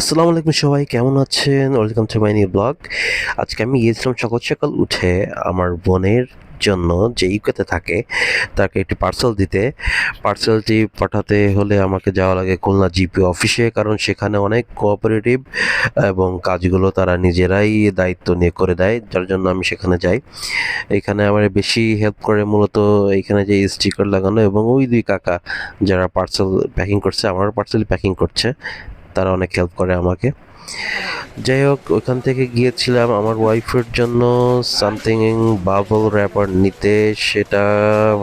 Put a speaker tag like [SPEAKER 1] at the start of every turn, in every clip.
[SPEAKER 1] আসসালামু আলাইকুম সবাই কেমন আছেন? Welcome to my new blog. আজকে আমি গিয়েছিলাম সকাল, সকাল উঠে আমার বোনের জন্য যে ইউকেতে থাকে তাকে একটি পার্সেল দিতে। পার্সেলটি পাঠাতে হলে আমাকে যাওয়া লাগে খুলনা জিপি অফিসে, কারণ সেখানে অনেক কোঅপারেটিভ এবং কাজগুলো তারা নিজেরাই দায়িত্ব নিয়ে করে দেয়। যার জন্য আমি সেখানে যাই। এখানে আমার বেশি হেল্প করে মূলত এইখানে যে স্টিকার লাগানো এবং ওই ২ কাকা যারা পার্সেল প্যাকিং করছে, আমার পার্সেল প্যাকিং করছে। তারা অনেক হেল্প করে আমাকে। যাই হোক ওখান থেকে গিয়েছিলাম আমার ওয়াইফের জন্য সামথিং বাবল র্যাপার নিতে। সেটা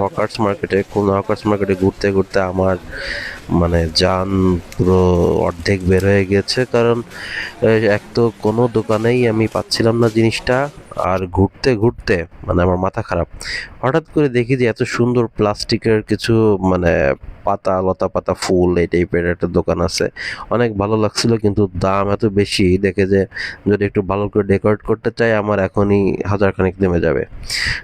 [SPEAKER 1] হকার্স মার্কেটে, খুলনা হকার্স মার্কেটে ঘুরতে ঘুরতে আমার মানে জান পুরো অর্ধেক বের হয়ে গেছে, কারণ এক তো কোনো দোকানেই আমি পাচ্ছিলাম না জিনিসটা। আর ঘুরতে ঘুরতে মানে আমার মাথা খারাপ। হঠাৎ করে দেখি যে এত সুন্দর প্লাস্টিকের কিছু মানে পাতা, লতা পাতা, ফুল এই টাইপের একটা দোকান আছে। অনেক ভালো লাগছিল, কিন্তু দাম এত বেশি দেখে যে যদি একটু ভালো করে ডেকোরেট করতে চাই আমার এখনই হাজার খানেক নেমে যাবে।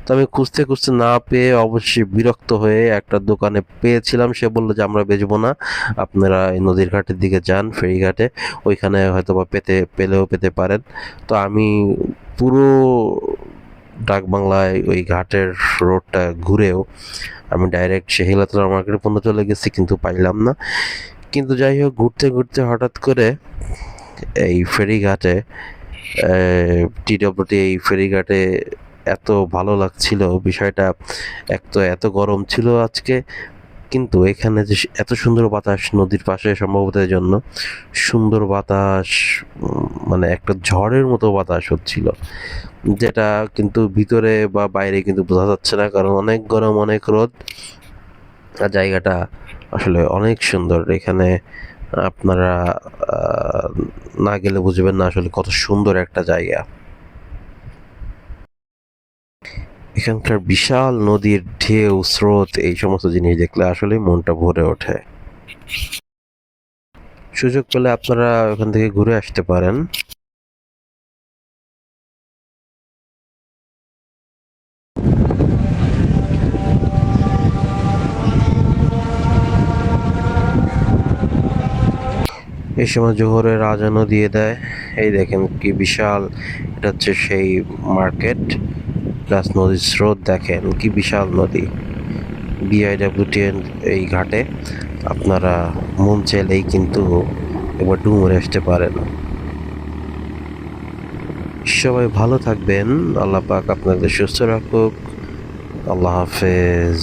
[SPEAKER 1] তো আমি খুঁজতে খুঁজতে না পেয়ে অবশ্যই বিরক্ত হয়ে একটা দোকানে পেয়েছিলাম। সে বলল যে আমরা বেচবো না, আপনারা এই নদীর ঘাটের দিকে যান, ফেরিঘাটে, ওইখানে হয়তো বা পেতে পারেন। তো আমি পুরো ডাক বাংলায় ওই ঘাটের রোডটা ঘুরেও আমি ডাইরেক্ট সেহিলাতলা মার্কেটের পর্যন্ত চলে গেছি, কিন্তু পাইলাম না। কিন্তু যাই হোক ঘুরতে ঘুরতে হঠাৎ করে এই ফেরিঘাটে টিডব্লিউটি এই ফেরিঘাটে এত ভালো লাগছিল বিষয়টা। এক তো এত গরম ছিল আজকে, কিন্তু এখানে যে এত সুন্দর বাতাস নদীর পাশে, সম্ভবত এর জন্য সুন্দর বাতাস, মানে একটা ঝড়ের মতো বাতাস হচ্ছিল, যেটা কিন্তু ভিতরে বা বাইরে কিন্তু বোঝা যাচ্ছে না, কারণ অনেক গরম, অনেক রোদ। আর জায়গাটা আসলে অনেক সুন্দর। এখানে আপনারা না গেলে বুঝবেন না আসলে কত সুন্দর একটা জায়গা। এখানকার বিশাল নদীর ঢেউ, স্রোত, এই সমস্ত জিনিস দেখলে আসলেই মনটা ভরে ওঠে। সুযোগ পেলে আপনারা ওখান থেকে ঘুরে আসতে পারেন। এই সময় জোহরের আজানও দিয়ে দেয়। এই দেখেন কি বিশাল, এটা হচ্ছে সেই মার্কেট প্লাস নদীর স্রোত, দেখেন কি বিশাল নদী। বিআইডব্লিউটি এই ঘাটে আপনারা মন চাইলেই কিন্তু একবার ডুমুরে আসতে পারেন। সবাই ভালো থাকবেন, আল্লাহ পাক আপনাদের সুস্থ রাখুক। আল্লাহ হাফেজ।